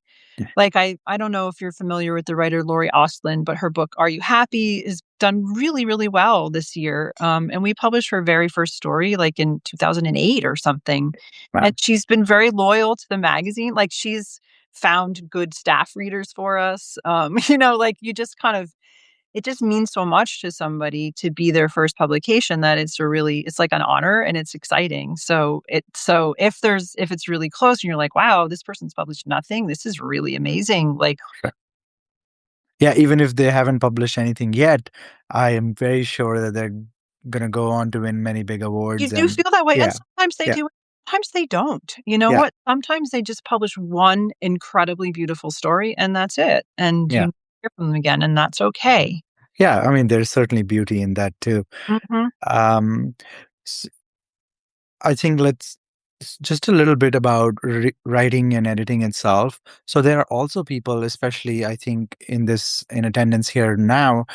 Like, I don't know if you're familiar with the writer Laurie Ostlund, but her book, Are You Happy? Is done really, really well this year. And we published her very first story, like, in 2008 or something, Wow. and she's been very loyal to the magazine, like, she's found good staff readers for us, like, you just kind of it just means so much to somebody to be their first publication that it's like an honor and it's exciting. So if it's really close and you're like, wow, this person's published nothing, this is really amazing. Like, Yeah, even if they haven't published anything yet, I am very sure that they're gonna go on to win many big you awards do and feel that way. And yeah, sometimes they yeah, do, sometimes they don't. You know yeah, what? Sometimes they just publish one incredibly beautiful story and that's it. And you yeah. never hear from them again, and that's okay. Yeah, I mean, there's certainly beauty in that too. Hmm. Um, s- I think just a little bit about writing and editing itself. So there are also people, especially I think in attendance here now,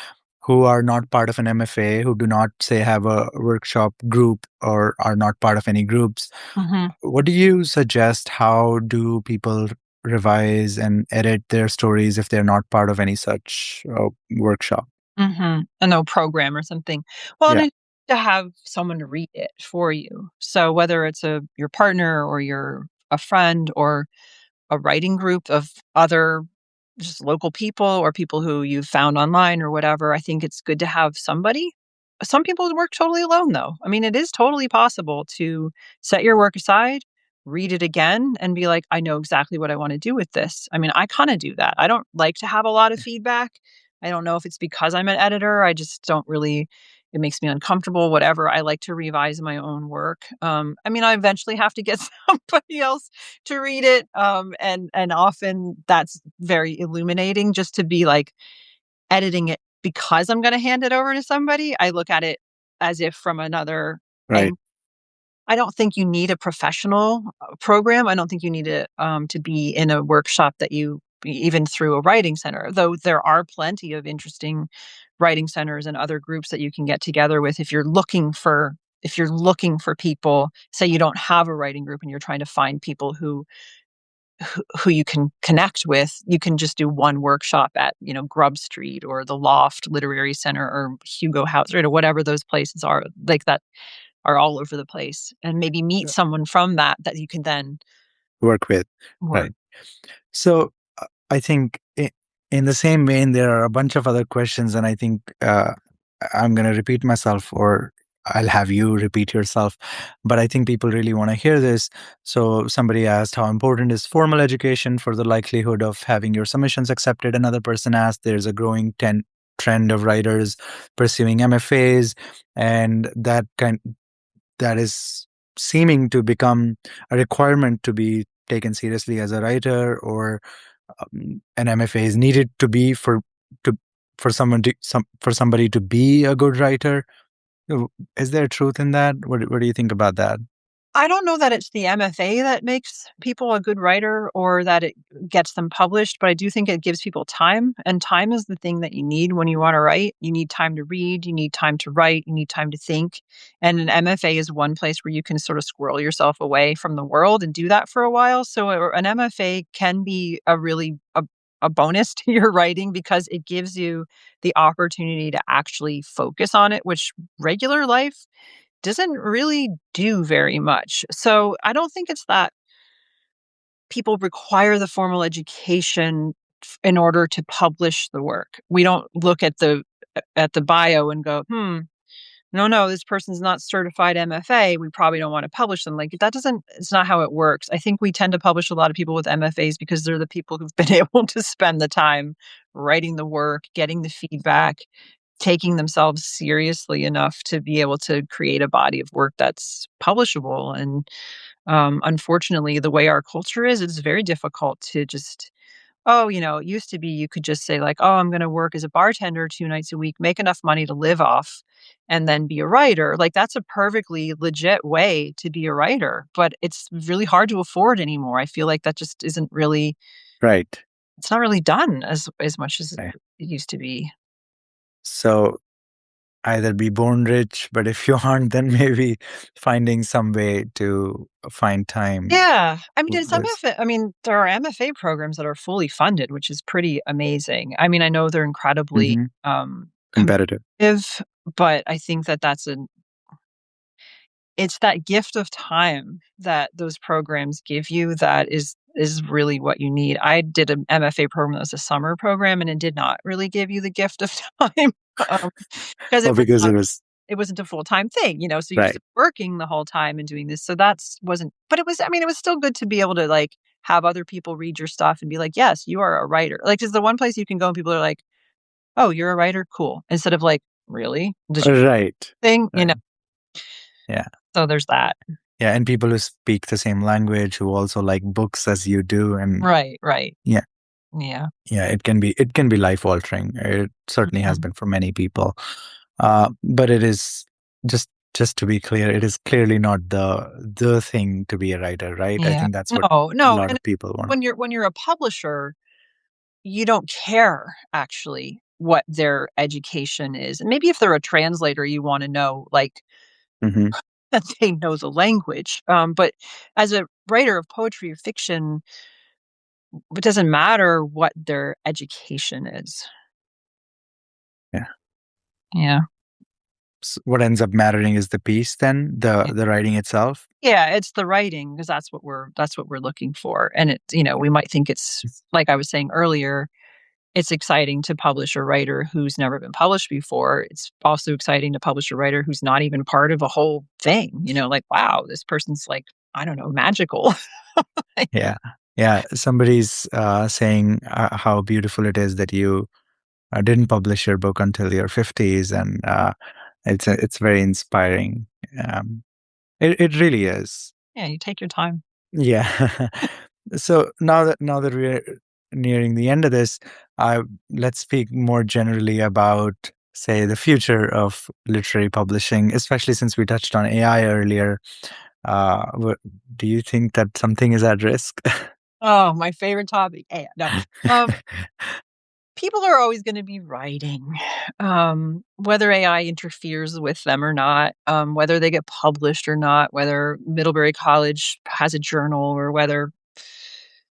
who are not part of an MFA, who do not say have a workshop group or are not part of any groups. Hmm. What do you suggest? How do people revise and edit their stories if they're not part of any such workshop? Mhm. A no program or something. Well, and Yeah, it's to have someone to read it for you. So whether it's your partner or a friend or a writing group of other just local people or people who you've found online or whatever, I think it's good to have somebody. Some people work totally alone though. I mean, it is totally possible to set your work aside, read it again and be like, I know exactly what I want to do with this. I mean, I kind of do that. I don't like to have a lot of feedback. I don't know if it's because I'm an editor. I just don't really, it makes me uncomfortable, whatever. I like to revise my own work. I mean, I eventually have to get somebody else to read it. And often that's very illuminating just to be like editing it because I'm going to hand it over to somebody. I look at it as if from another Right. angle. I don't think you need a professional program. I don't think you need to be in a workshop that you even through a writing center, though there are plenty of interesting writing centers and other groups that you can get together with if you're looking for people, say you don't have a writing group and you're trying to find people who you can connect with, you can just do one workshop at, Grub Street or the Loft Literary Center or Hugo House, or whatever those places are like that are all over the place, and maybe meet Yeah. someone from that you can then Work with. work. Right. So I think in the same vein, there are a bunch of other questions, and I think I'm going to repeat myself, or I'll have you repeat yourself. But I think people really want to hear this. So somebody asked, how important is formal education for the likelihood of having your submissions accepted? Another person asked, there's a growing trend of writers pursuing MFAs, and that is seeming to become a requirement to be taken seriously as a writer, or an MFA is needed to for for somebody to be a good writer. Is there truth in that? What do you think about that? I don't know that it's the MFA that makes people a good writer or that it gets them published, but I do think it gives people time, and time is the thing that you need when you wanna write. You need time to read, you need time to write, you need time to think, and an MFA is one place where you can sort of squirrel yourself away from the world and do that for a while. So, an MFA can be a bonus to your writing because it gives you the opportunity to actually focus on it, which regular life doesn't really do very much. So I don't think it's that people require the formal education in order to publish the work. We don't look at the bio and go, no, this person's not certified MFA. We probably don't want to publish them. Like that doesn't. It's not how it works. I think we tend to publish a lot of people with MFAs because they're the people who've been able to spend the time writing the work, getting the feedback, taking themselves seriously enough to be able to create a body of work that's publishable. And unfortunately, the way our culture is, it's very difficult to just, oh, it used to be you could just say, like, oh, I'm going to work as a bartender 2 nights a week, make enough money to live off, and then be a writer. Like, that's a perfectly legit way to be a writer, but it's really hard to afford anymore. I feel like that just isn't really, Right. it's not really done as much as Right. it used to be. So either be born rich, but if you aren't, then maybe finding some way to find time. Yeah. I mean, There's there are MFA programs that are fully funded, which is pretty amazing. I mean, I know they're incredibly, Mhm. Competitive. competitive, but I think that it's that gift of time that those programs give you that is really what you need. I did an MFA program that was a summer program, and it did not really give you the gift of time, um, because Oh, because it wasn't a full-time thing, so you're right. just working the whole time and doing this. So that's wasn't but it was I mean, it was still good to be able to, like, have other people read your stuff and be like, "Yes, you are a writer." Like, there's the one place you can go and people are like, "Oh, you're a writer? Cool." Instead of like, "Really? Did you Right. thing?" Right. Yeah. So there's that. Yeah, and people who speak the same language, who also like books as you do, and Right, right. yeah, Yeah. yeah, it can be life altering. It certainly has Mhm. been for many people. But it is just to be clear, it is clearly not the thing to be a writer, right? I Yeah. think that's what No, a no, lot and of people want. when you're a publisher, you don't care actually what their education is. And maybe if they're a translator, you wanna know, like, Hmm. that they know the language. But as a writer of poetry or fiction, it doesn't matter what their education is. Yeah. Yeah. What ends up mattering is the piece, then Yeah. the writing itself. Yeah, it's the writing because that's what we're looking for. And we might think it's like I was saying earlier, it's exciting to publish a writer who's never been published before. It's also exciting to publish a writer who's not even part of a whole thing, like, wow, this person's like I don't know, magical. Yeah. Yeah. Somebody's saying how beautiful it is that you didn't publish your book until your 50s, and it's very inspiring. Um, it really is. Yeah, you take your time. Yeah. So now that we're nearing the end of this, let's speak more generally about, say, the future of literary publishing, especially since we touched on AI earlier. Do you think that something is at risk? Oh, my favorite topic. No. Um, People are always gonna be writing, whether AI interferes with them or not, whether they get published or not, whether Middlebury College has a journal or whether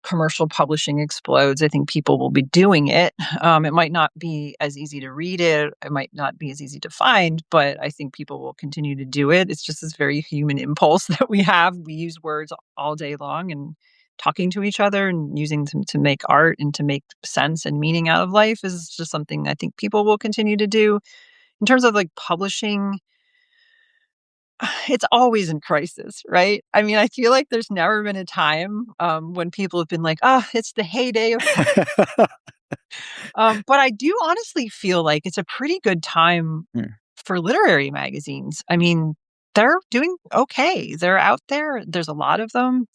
commercial publishing explodes. I think people will be doing it. It might not be as easy to read it. It might not be as easy to find, but I think people will continue to do it. It's just this very human impulse that we have. We use words all day long and talking to each other and using them to make art and to make sense and meaning out of life is just something I think people will continue to do. In terms of like publishing, it's always in crisis, right? I mean, I feel like there's never been a time when people have been like, "Ah, it's the heyday of." But I do honestly feel like it's a pretty good time Mm. for literary magazines. I mean, they're doing okay. They're out there. There's a lot of them.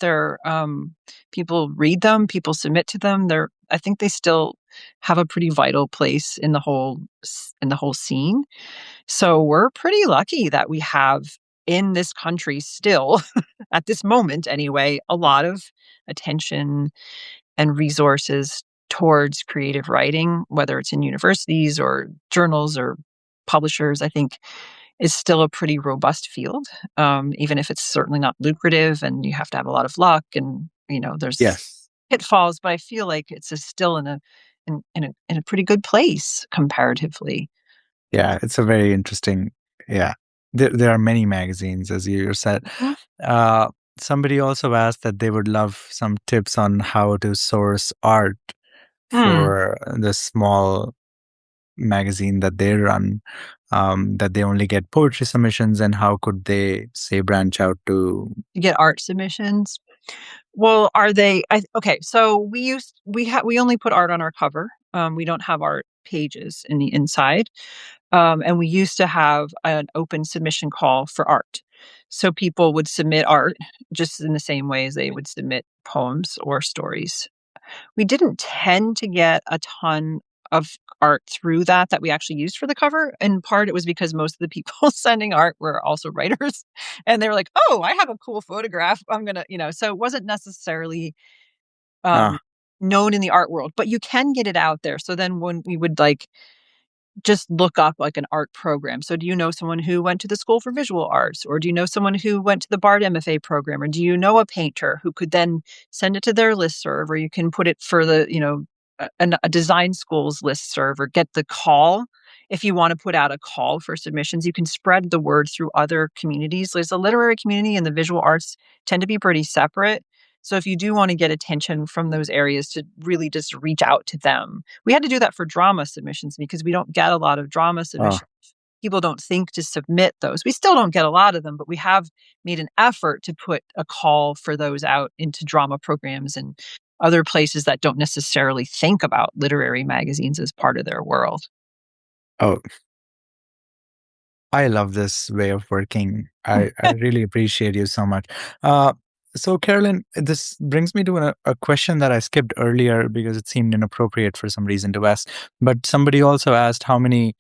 People read them, people submit to them. I think they still have a pretty vital place in the whole scene. So we're pretty lucky that we have in this country still, at this moment anyway, a lot of attention and resources towards creative writing, whether it's in universities or journals or publishers. I think is still a pretty robust field, even if it's certainly not lucrative and you have to have a lot of luck and there's Yes. pitfalls. But I feel like still in a pretty good place comparatively. Yeah, it's a very interesting. Yeah, there are many magazines, as you said. Mhm. Uh, Somebody also asked that they would love some tips on how to source art Hmm. for the small magazine that they run, that they only get poetry submissions, and how could they, say, branch out to. You get art submissions. Well, are they okay, so we only put art on our cover. We don't have art pages in the inside. And we used to have an open submission call for art. So people would submit art just in the same way as they would submit poems or stories. We didn't tend to get a ton of art through that we actually used for the cover. In part, it was because most of the people sending art were also writers. And they were like, oh, I have a cool photograph. I'm going to, so it wasn't necessarily um, Ah, known in the art world, but you can get it out there. So then when we would like just look up like an art program. So do you know someone who went to the School for Visual Arts? Or do you know someone who went to the Bard MFA program? Or do you know a painter who could then send it to their listserv? Or you can put it for a design school's listserv or get the call. If you want to put out a call for submissions, you can spread the word through other communities. There's a literary community and the visual arts tend to be pretty separate. So if you do want to get attention from those areas to really just reach out to them. We had to do that for drama submissions because we don't get a lot of drama ah, submissions. People don't think to submit those. We still don't get a lot of them, but we have made an effort to put a call for those out into drama programs and other places that don't necessarily think about literary magazines as part of their world. oh, I love this way of working. I really appreciate you so much. Uh, so, Carolyn, this brings me to a question that I skipped earlier because it seemed inappropriate for some reason to ask. But somebody also asked how many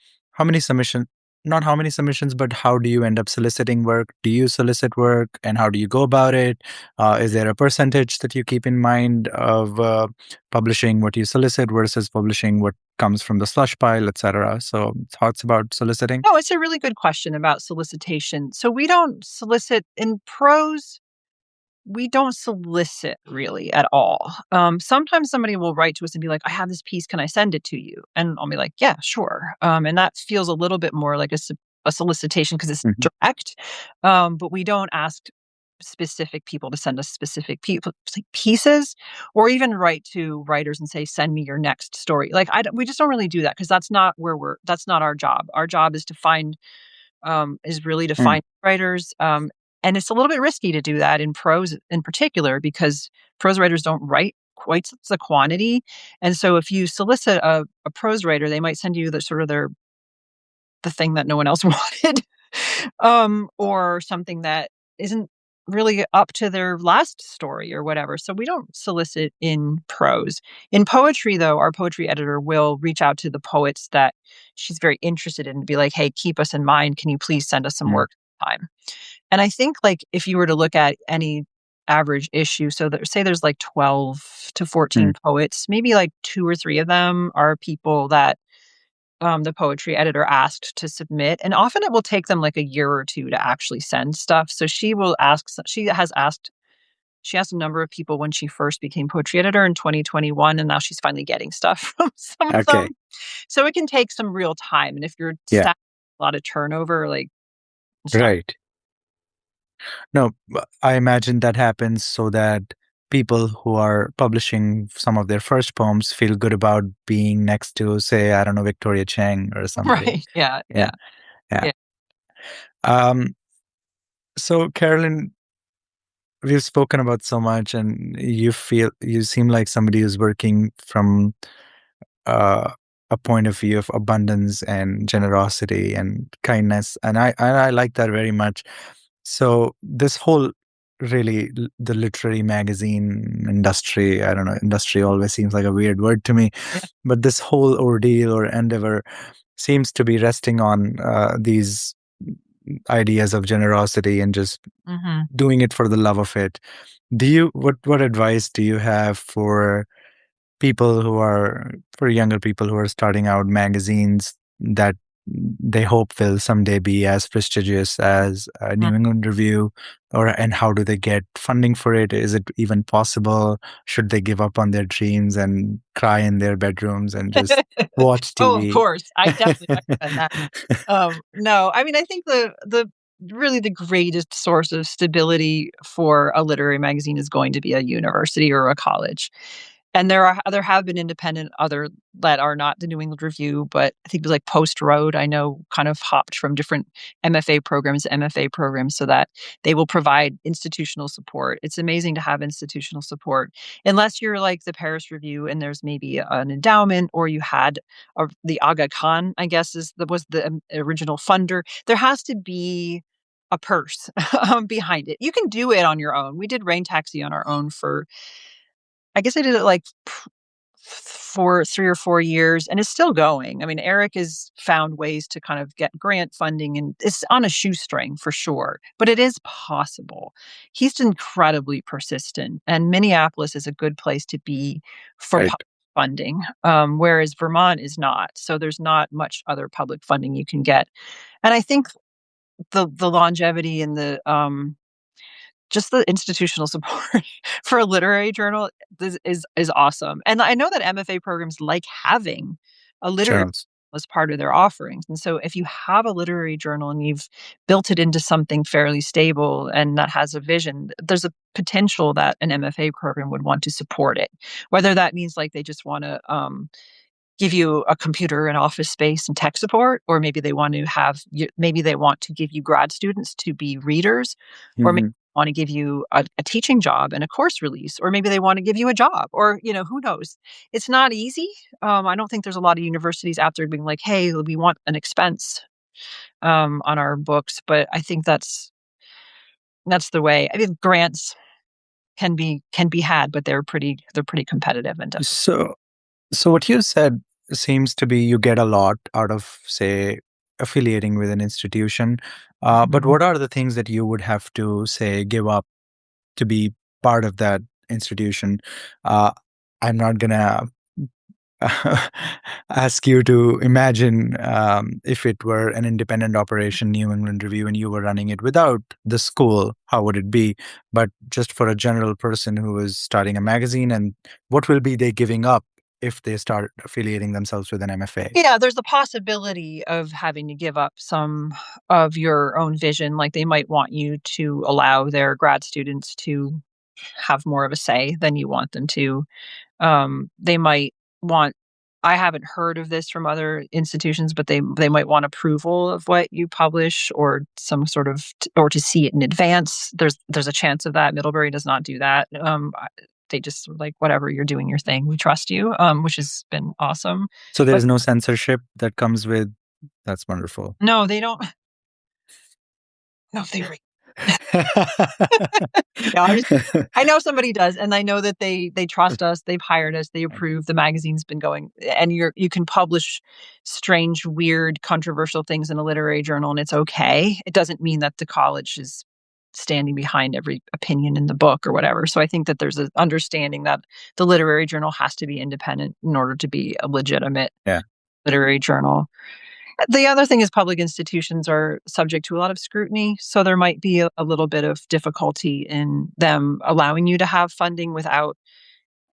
submissions, not how many submissions, but how do you end up soliciting work? Do you solicit work, and how do you go about it? Is there a percentage that you keep in mind of publishing what you solicit versus publishing what comes from the slush pile, etc.? So, thoughts about soliciting? No, it's a really good question about solicitation. So we don't solicit in prose. We don't solicit really at all. Sometimes somebody will write to us and be like, "I have this piece. Can I send it to you?" And I'll be like, "Yeah, sure." And that feels a little bit more like a solicitation because it's Mhm. direct. But we don't ask specific people to send us specific pieces, or even write to writers and say, "Send me your next story." Like we just don't really do that because that's not where that's not our job. Our job is to find is really to Mm. find writers. And it's a little bit risky to do that in prose in particular because prose writers don't write quite the quantity. And so if you solicit a prose writer, they might send you the sort of the thing that no one else wanted, or something that isn't really up to their last story or whatever. So we don't solicit in prose. In poetry, though, our poetry editor will reach out to the poets that she's very interested in and be like, hey, keep us in mind. Can you please send us some Mm, work time? And I think like if you were to look at any average issue, so that say there's like 12 to 14 mm. poets, maybe like two or three of them are people that the poetry editor asked to submit, and often it will take them like a year or two to actually send stuff. So she asked a number of people when she first became poetry editor in 2021, and now she's finally getting stuff from some of them. Okay. So it can take some real time, and if you're Yeah. stacked with a lot of turnover, like it's not. Right. No, I imagine that happens so that people who are publishing some of their first poems feel good about being next to, say, I don't know, Victoria Chang or somebody. Right. Yeah. Yeah. Yeah. Yeah. Yeah. Um, so Carolyn, we've spoken about so much, and you seem like somebody who's working from uh, a point of view of abundance and generosity and kindness, and I like that very much. So this whole really the literary magazine industry, I don't know, industry always seems like a weird word to me, Yeah. but this whole ordeal or endeavor seems to be resting on these ideas of generosity and just Mhm. doing it for the love of it. Do you what advice do you have for people who are for younger people who are starting out magazines that they hope will someday be as prestigious as a Mm. New England Review, or and how do they get funding for it? Is it even possible? Should they give up on their dreams and cry in their bedrooms and just watch Oh, of TV? course. I definitely recommend that. No, I mean, I think the really the greatest source of stability for a literary magazine is going to be a university or a college. And there have been independent other that are not the New England Review, but I think it was like Post Road, I know kind of hopped from different MFA programs to MFA programs so that they will provide institutional support. It's amazing to have institutional support. Unless you're like the Paris Review and there's maybe an endowment or you had the Aga Khan, I guess was the original funder. There has to be a purse behind it. You can do it on your own. We did Rain Taxi on our own for I guess I did it like for 3 or 4 years, and it's still going. I mean, Eric has found ways to kind of get grant funding, and it's on a shoestring for sure, but it is possible. He's incredibly persistent, and Minneapolis is a good place to be for Right. funding, whereas Vermont is not. So there's not much other public funding you can get. And I think the longevity and the just the institutional support for a literary journal is awesome, and I know that MFA programs like having a literary Journals. as part of their offerings, and so if you have a literary journal and you've built it into something fairly stable and that has a vision, there's a potential that an MFA program would want to support it. Whether that means, like, they just wanna, give you a computer and office space and tech support, or maybe they want to have you maybe they want to give you grad students to be readers, or maybe Hmm. want to give you a teaching job and a course release, or maybe they want to give you a job, or who knows. It's not easy. I don't think there's a lot of universities out there being like, hey, we want an expense on our books, but I think that's the way. I mean, grants can be had, but they're pretty competitive and difficult. So, so what you said seems to be you get a lot out of, say, affiliating with an institution. But Mhm. what are the things that you would have to, say, give up to be part of that institution? Uh, I'm not gonna ask you to imagine if it were an independent operation, New England Review, and you were running it without the school, how would it be? But just for a general person who is starting a magazine, and what will be they giving up if they start affiliating themselves with an MFA? Yeah, there's the possibility of having to give up some of your own vision. Like they might want you to allow their grad students to have more of a say than you want them to. They might want I haven't heard of this from other institutions, but they might want approval of what you publish or some sort of or to see it in advance. There's a chance of that. Middlebury does not do that. They just like, "Whatever, you're doing your thing. We trust you," which has been awesome. So But there's no censorship that comes with that's wonderful. no, they don't no, they no, I know somebody does, and I know that they trust us, they've hired us, they approve, the magazine's been going and you can publish strange, weird, controversial things in a literary journal, and it's okay. It doesn't mean that the college is standing behind every opinion in the book or whatever. So I think that there's an understanding that the literary journal has to be independent in order to be a legitimate Yeah. literary journal. The other thing is public institutions are subject to a lot of scrutiny, so there might be a little bit of difficulty in them allowing you to have funding without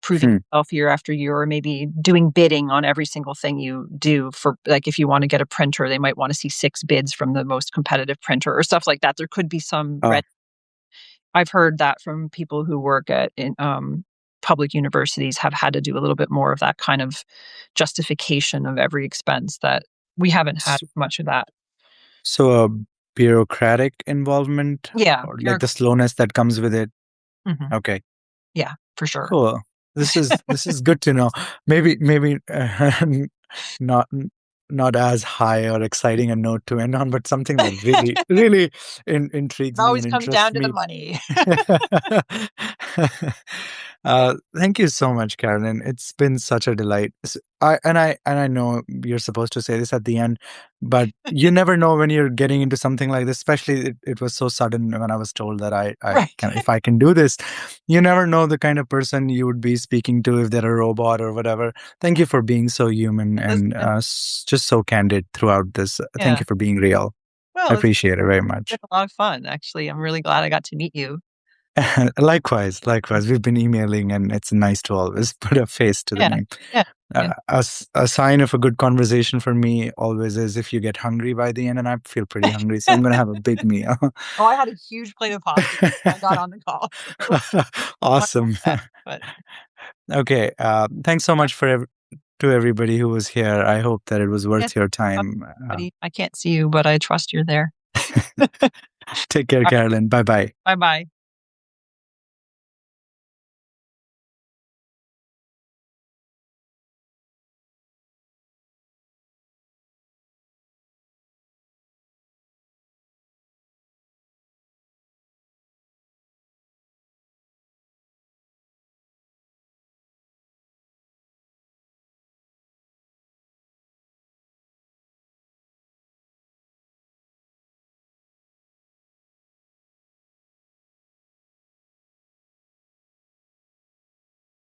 proving Hmm. yourself year after year, or maybe doing bidding on every single thing you do for like, if you wanna get a printer, they might wanna see 6 bids from the most competitive printer or stuff like that. There could be some Oh, red I've heard that from people who work at public universities have had to do a little bit more of that kind of justification of every expense that we haven't had s- much of that. so a bureaucratic involvement Yeah, or like you're the slowness that comes with it. mhm, Okay. yeah, for sure. Cool. This is good to know. Maybe not not as high or exciting a note to end on, but something that really It intrigues me always and comes interests down to the me. money. Thank you so much, Carolyn. It's been such a delight. I know you're supposed to say this at the end, but you never know when you're getting into something like this. Especially it was so sudden when I was told that I Right. can if I can do this. You never know the kind of person you would be speaking to if they're a robot or whatever. Thank you for being so human and Listen, just so candid throughout this. Thank yeah. you for being real. I Well, it's appreciate it very been much. a lot of fun, actually. I'm really glad I got to meet you. Likewise, likewise. We've been emailing, and it's nice to always put a face to the Yeah, name. yeah, yeah. A sign of a good conversation for me always is if you get hungry by the end, and I feel pretty hungry, so I'm gonna have a big meal. Oh, I had a huge plate of pasta when I got on the call, so my fault Awesome. for that, but Okay. Thanks so yeah, much to everybody who was here. I hope that it was yeah, worth your uh, time. buddy, I can't see you, but I trust you're there. Take care, Alright, Carolyn. Bye bye. bye-bye.